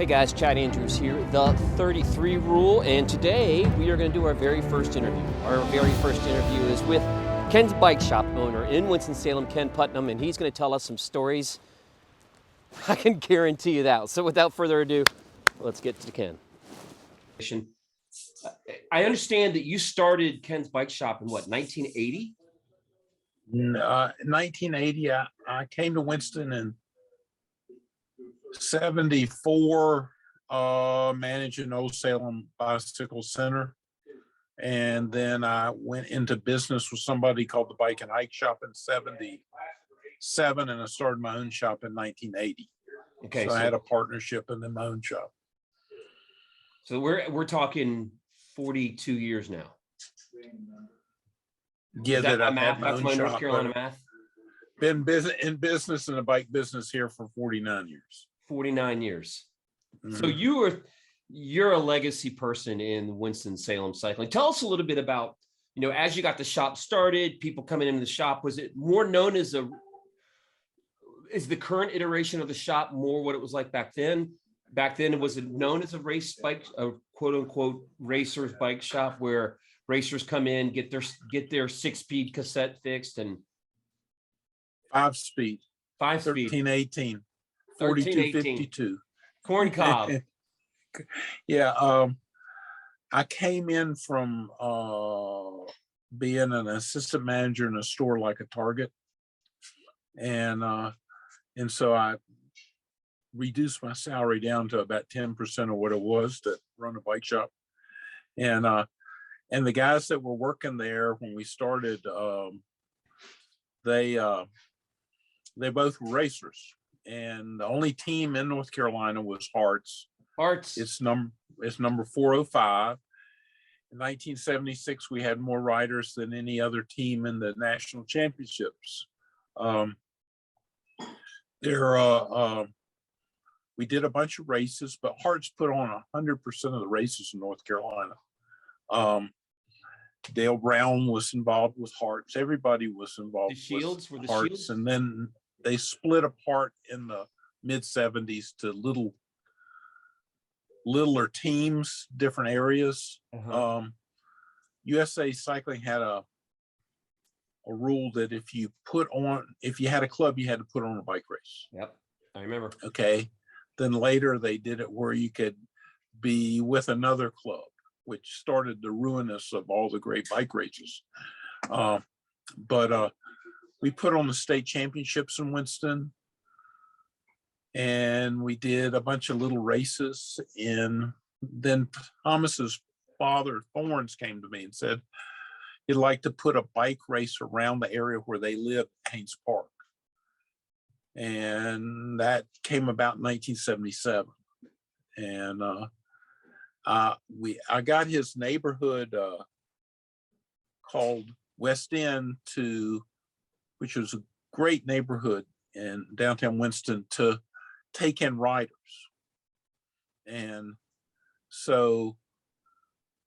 Hey guys, Chad Andrews here, the 33 Rule, and today we are going to do our very first interview. Our very first interview is with Ken's bike shop owner in Winston-Salem, Ken Putnam, and he's going to tell us some stories. I can guarantee you that. So without further ado, let's get to Ken. I understand that you started Ken's bike shop in what, 1980? 1980. I came to Winston in 74, managing Old Salem Bicycle Center. And then I went into business with somebody called the Bike and Hike Shop in 77, and I started my own shop in 1980. Okay, so I had a partnership and then my own shop. So we're talking 42 years now. Yeah, is that my math? That's my North Carolina math. Been in business in the bike business here for 49 years. 49 years. Mm-hmm. So you're a legacy person in Winston-Salem cycling. Tell us a little bit about, as you got the shop started, people coming into the shop, was it more known as is the current iteration of the shop more what it was like back then? Back then, was it known as a race bike, a quote unquote racer's bike shop where racers come in, get their 6-speed cassette fixed and 5-speed, 5-speed, 1318, 4252, corn cob. Yeah, I came in from being an assistant manager in a store like a Target, and so I reduced my salary down to about 10% of what it was to run a bike shop, and the guys that were working there when we started, they both were racers, and the only team in North Carolina was Hearts. It's number 405. In 1976, we had more riders than any other team in the national championships. We did a bunch of races, but Hearts put on 100% of the races in North Carolina. Dale Brown was involved with Hearts. Everybody was involved with Hearts. And then they split apart in the mid-70s to littler teams, different areas. USA Cycling had a rule that if you had a club, you had to put on a bike race. Yep, I remember. Okay. Then later they did it where you could be with another club, which started the ruinous of all the great bike races. But we put on the state championships in Winston, and we did a bunch of little races. And then Thomas's father, Thorns, came to me and said he'd like to put a bike race around the area where they live, Haynes Park. And that came about in 1977. And I got his neighborhood called West End which was a great neighborhood in downtown Winston, to take in riders. And so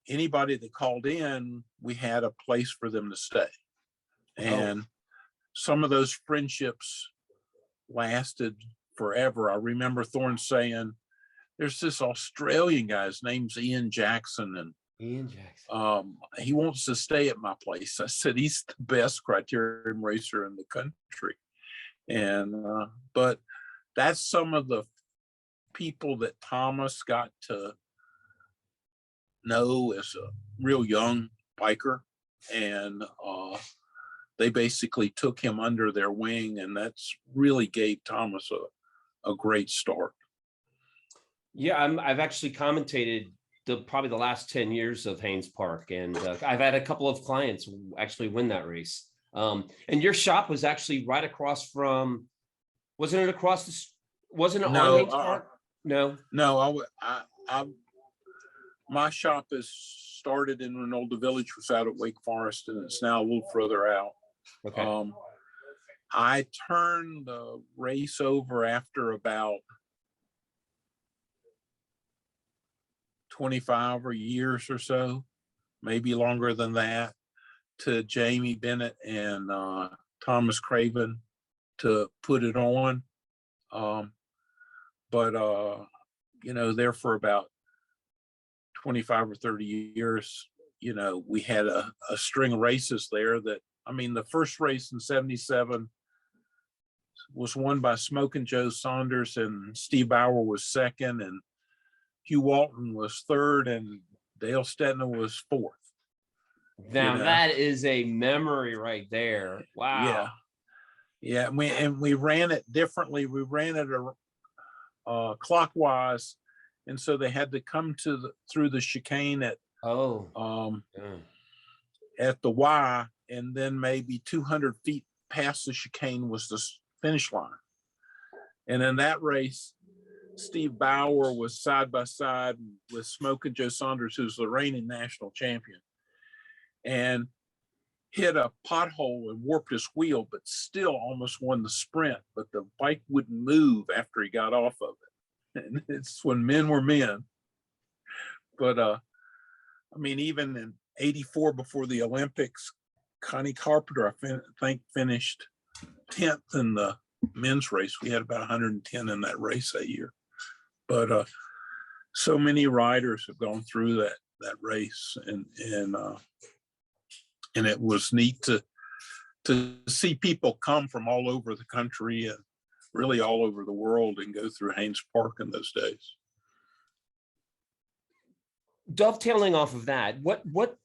anybody that called in, we had a place for them to stay. And some of those friendships lasted forever. I remember Thorne saying, there's this Australian guy, his name's Ian Jackson, and he wants to stay at my place. I said, he's the best criterium racer in the country. And but that's some of the people that Thomas got to know as a real young biker, and they basically took him under their wing, and that's really gave Thomas a great start. Yeah, I've actually commentated probably the last 10 years of Haynes Park, and I've had a couple of clients actually win that race. And your shop was actually right across from, wasn't it on Haynes Park? No. My shop is started in Renolda Village, was out at Wake Forest, and it's now a little further out. Okay. I turned the race over after about 25 years or so, maybe longer than that, to Jamie Bennett and Thomas Craven to put it on. But there for about 25 or 30 years. We had a string of races there that, the first race in 77 was won by Smokin' Joe Saunders, and Steve Bauer was second, and Hugh Walton was third, and Dale Stettner was fourth. Now that is a memory right there. Wow. Yeah. We ran it differently. We ran it clockwise, and so they had to come through the chicane at at the Y, and then maybe 200 feet past the chicane was the finish line. And in that race, Steve Bauer was side by side with Smokin' Joe Saunders, who's the reigning national champion, and hit a pothole and warped his wheel, but still almost won the sprint. But the bike wouldn't move after he got off of it. And it's when men were men. But even in '84, before the Olympics, Connie Carpenter, I think, finished 10th in the men's race. We had about 110 in that race that year. But so many riders have gone through that race, and it was neat to see people come from all over the country and really all over the world and go through Haynes Park in those days. Dovetailing off of that, what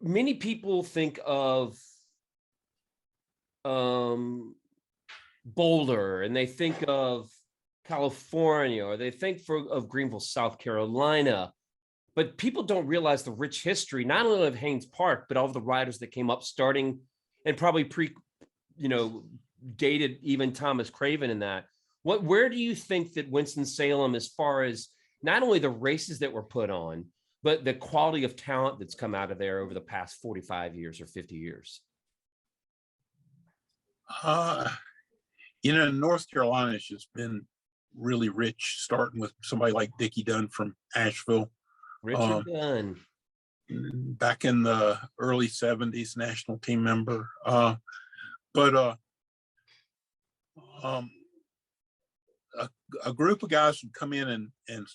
many people think of Boulder, and they think of California, or they think of Greenville, South Carolina, but people don't realize the rich history, not only of Haynes Park, but all of the riders that came up starting and probably dated even Thomas Craven in that. Where do you think that Winston-Salem, as far as not only the races that were put on, but the quality of talent that's come out of there over the past 45 years or 50 years? North Carolina has just been really rich, starting with somebody like Dickie Dunn from Asheville. Richard Dunn. Back in the early 70s, national team member. But a group of guys would come in and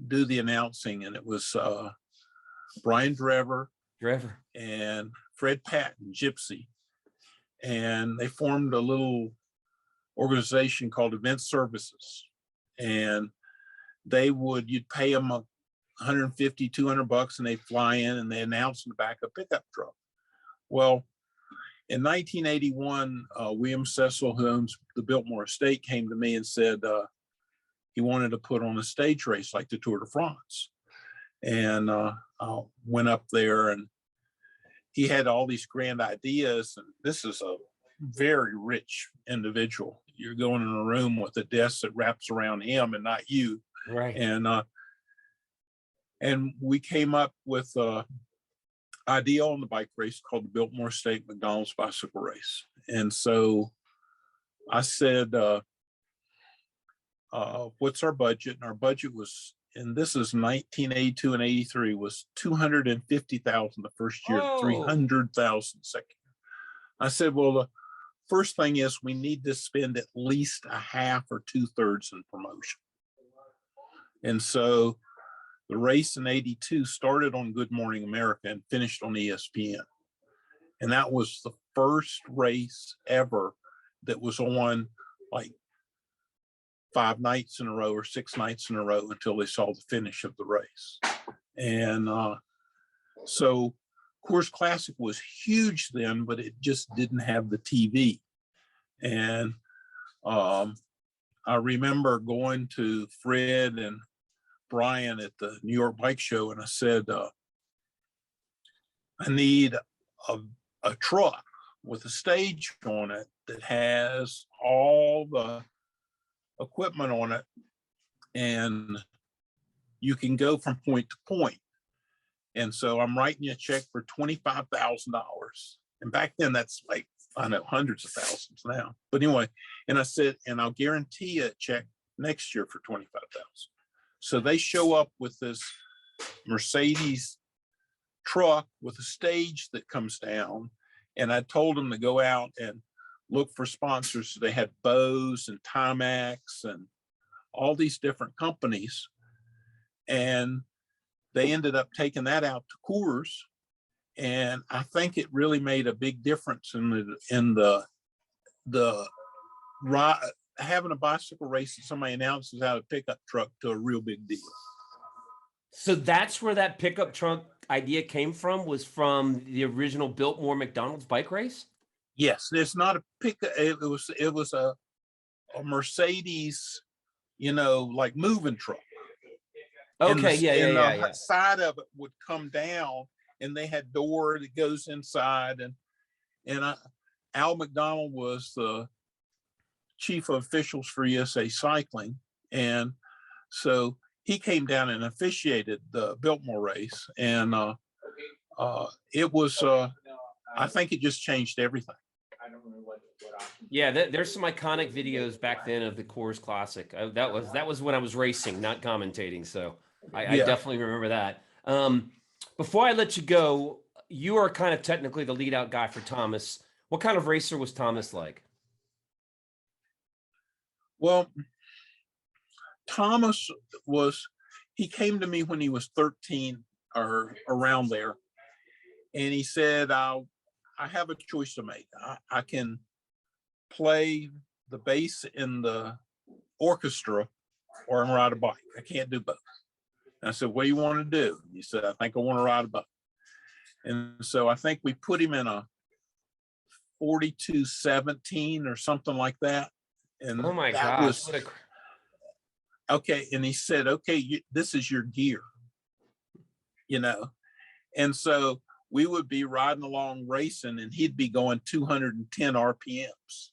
do the announcing, and it was Brian Drever and Fred Patton, Gypsy, and they formed a little organization called Event Services, and you'd pay them $150, $200, and they'd fly in and they announce in the back of a pickup truck. Well, in 1981, William Cecil, who owns the Biltmore Estate, came to me and said he wanted to put on a stage race like the Tour de France. And I went up there, and he had all these grand ideas. And this is a very rich individual. You're going in a room with a desk that wraps around him and not you. Right. And we came up with an idea on the bike race called the Biltmore Estate McDonald's Bicycle Race. And so I said, what's our budget? And our budget was, and this is 1982 and 83, was $250,000 the first year, $300,000 second year. I said, well, the first thing is we need to spend at least a half or 2/3 in promotion. And so the race in '82 started on Good Morning America and finished on ESPN. And that was the first race ever that was on like 5 nights in a row or 6 nights in a row until they saw the finish of the race. And so Coors Classic was huge then, but it just didn't have the TV. And I remember going to Fred and Brian at the New York Bike Show, and I said, I need a truck with a stage on it that has all the equipment on it, and you can go from point to point. And so I'm writing you a check for $25,000. And back then that's like, I know, hundreds of thousands now. But anyway, and I said, and I'll guarantee you a check next year for $25,000. So they show up with this Mercedes truck with a stage that comes down. And I told them to go out and look for sponsors. So they had Bose and Timex and all these different companies, and they ended up taking that out to Coors. And I think it really made a big difference in the having a bicycle race that somebody announces out of a pickup truck to a real big deal. So that's where that pickup truck idea came from, was from the original Biltmore McDonald's bike race? Yes, it's not a pickup. It was a Mercedes, like moving truck. Okay, And the yeah. side of it would come down, and they had door that goes inside. And Al McDonald was the chief of officials for USA Cycling, and so he came down and officiated the Biltmore race, and it was I think it just changed everything. Yeah, there's some iconic videos back then of the Coors Classic. That was when I was racing, not commentating. So I Yeah. definitely remember that. Before I let you go, you are kind of technically the lead out guy for Thomas. What kind of racer was Thomas like? Well, Thomas he came to me when he was 13 or around there, and he said, I have a choice to make. I can play the bass in the orchestra, or I can ride a bike. I can't do both. And I said, what do you want to do? He said, I think I want to ride a bike. And so I think we put him in a 42-17 or something like that. And Oh my that gosh. was okay. And he said, okay, this is your gear, And so we would be riding along racing, and he'd be going 210 RPMs.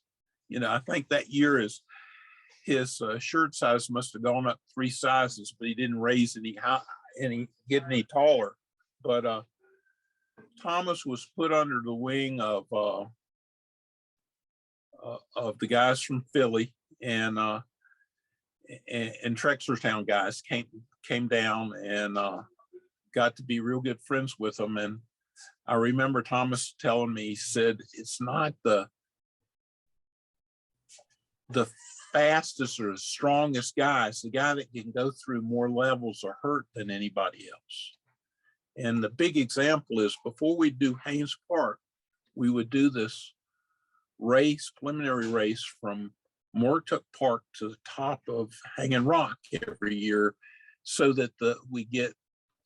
I think that year his shirt size must have gone up 3 sizes, but he didn't raise get any taller. But Thomas was put under the wing of the guys from Philly, and Trexlertown guys came down and got to be real good friends with them. And I remember Thomas telling me, he said, it's not the fastest or the strongest guy, it's the guy that can go through more levels of hurt than anybody else. And the big example is, before we do Haynes Park, we would do this preliminary race from Mortuck Park to the top of Hanging Rock every year, so that we get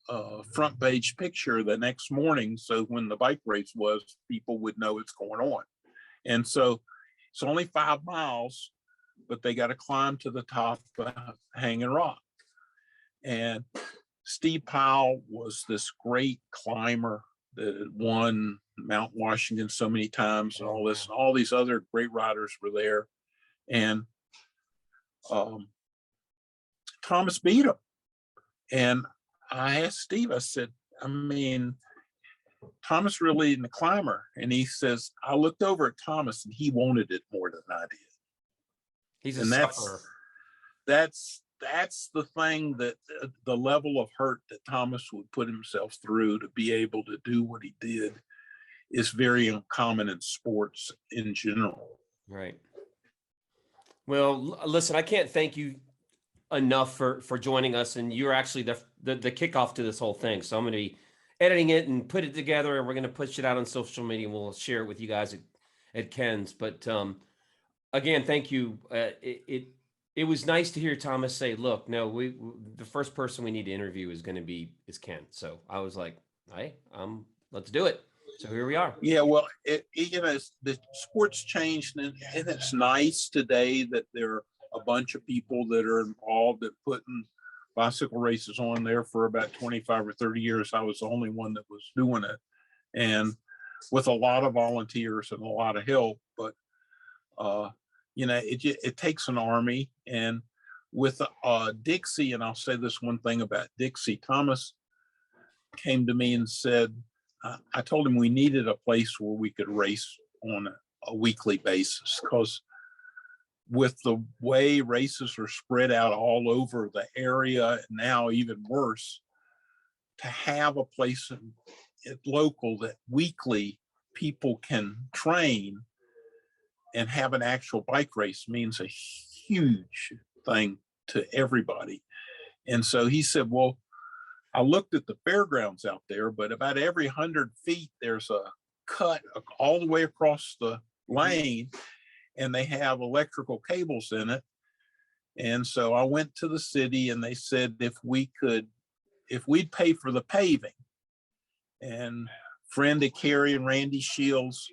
a front page picture the next morning. So when the bike race was, people would know what's going on. And so it's only 5 miles, but they got to climb to the top of Hanging Rock. And Steve Powell was this great climber that had won Mount Washington so many times, and all this, and all these other great riders were there. And Thomas beat him. And I asked Steve, I said, Thomas really isn't a climber. And he says, I looked over at Thomas, and he wanted it more than I did. He's a sufferer. That's the thing, that the level of hurt that Thomas would put himself through to be able to do what he did is very uncommon in sports in general. Right. Well, listen, I can't thank you enough for joining us, and you're actually the kickoff to this whole thing. So I'm going to be editing it and put it together, and we're going to push it out on social media, and we'll share it with you guys at Ken's. But again, thank you. It was nice to hear Thomas say, look, no, the first person we need to interview is Ken. So I was like, hey, let's do it. So here we are. Yeah, well, the sport's changed, and it's nice today that there are a bunch of people that are involved at putting bicycle races on there. For about 25 or 30 years, I was the only one that was doing it, and with a lot of volunteers and a lot of help. But it takes an army. And with Dixie, and I'll say this one thing about Dixie, Thomas came to me and said, I told him we needed a place where we could race on a weekly basis, because with the way races are spread out all over the area, and now even worse, to have a place local that weekly people can train and have an actual bike race means a huge thing to everybody. And so he said, well, I looked at the fairgrounds out there, but about every 100 feet, there's a cut all the way across the lane, and they have electrical cables in it. And so I went to the city, and they said if we'd pay for the paving. And Friend of Carrie and Randy Shields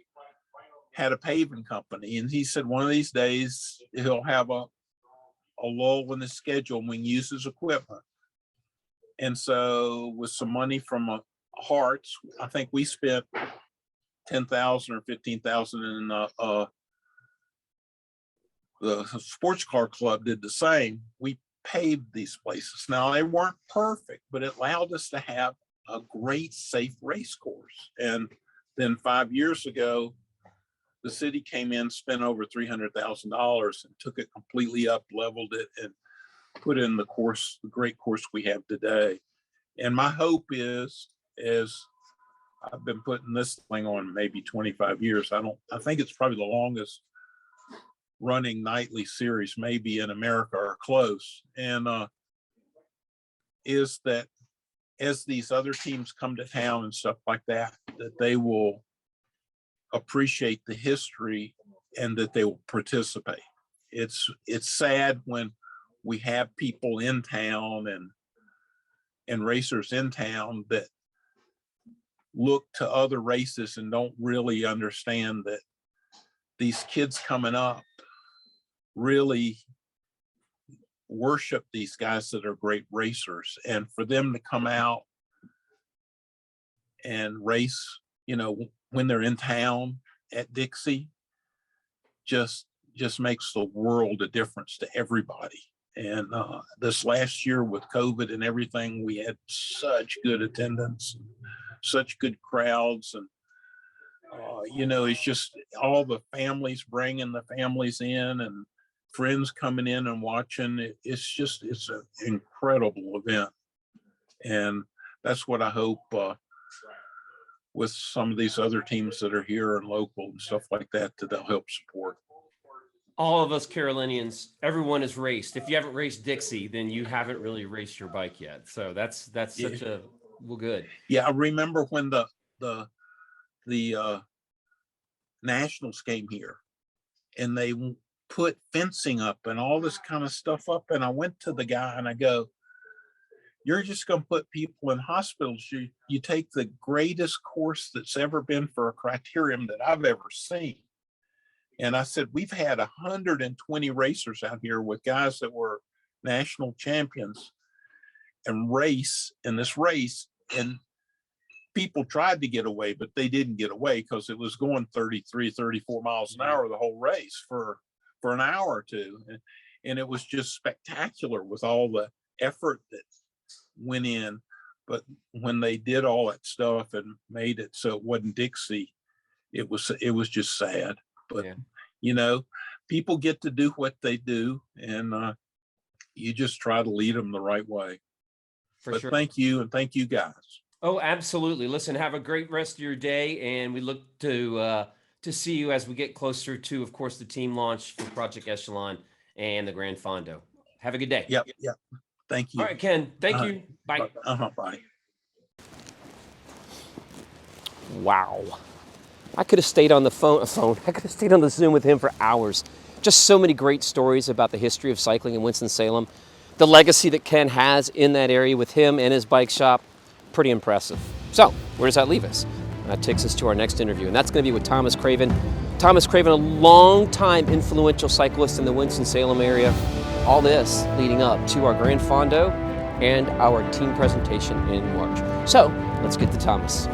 had a paving company, and he said one of these days he'll have a lull in his schedule and we can use his equipment. And so with some money from Hearts, I think we spent $10,000 or $15,000 in the sports car club did the same. We paved these places. Now they weren't perfect, but it allowed us to have a great, safe race course. And then 5 years ago, the city came in, spent over $300,000 and took it completely up, leveled it, and put in the great course we have today. And my hope is I've been putting this thing on maybe 25 years. I think it's probably the longest running nightly series, maybe in America or close. And is that as these other teams come to town and stuff like that, that they will appreciate the history and that they will participate. It's sad when we have people in town and racers in town that look to other races and don't really understand that these kids coming up really worship these guys that are great racers, and for them to come out and race, when they're in town at Dixie, just makes the world a difference to everybody. And this last year with COVID and everything, we had such good attendance, such good crowds, and it's just all the families bringing the families in and friends coming in and watching. It's an incredible event, and that's what I hope with some of these other teams that are here and local and stuff like that they'll help support. All of us Carolinians, everyone has raced. If you haven't raced Dixie, then you haven't really raced your bike yet. So that's such a good. Yeah, I remember when the Nationals came here, and they put fencing up and all this kind of stuff up, and I went to the guy and I go, "You're just going to put people in hospitals. You take the greatest course that's ever been for a criterium that I've ever seen." And I said, we've had 120 racers out here with guys that were national champions and race in this race. And people tried to get away, but they didn't get away because it was going 33, 34 miles an hour the whole race for an hour or two. And it was just spectacular with all the effort that went in. But when they did all that stuff and made it so it wasn't Dixie, it was just sad. But people get to do what they do, and you just try to lead them the right way. But sure. Thank you, and thank you guys. Oh, absolutely. Listen, have a great rest of your day, and we look to see you as we get closer to, of course, the team launch for Project Echelon and the Gran Fondo. Have a good day. Yep. Thank you. All right, Ken. Thank you. Bye. Bye. Wow. I could have stayed on the phone. I could have stayed on the Zoom with him for hours. Just so many great stories about the history of cycling in Winston-Salem. The legacy that Ken has in that area with him and his bike shop, pretty impressive. So, where does that leave us? That takes us to our next interview, and that's going to be with Thomas Craven. Thomas Craven, a long-time influential cyclist in the Winston-Salem area. All this leading up to our Gran Fondo and our team presentation in March. So, let's get to Thomas.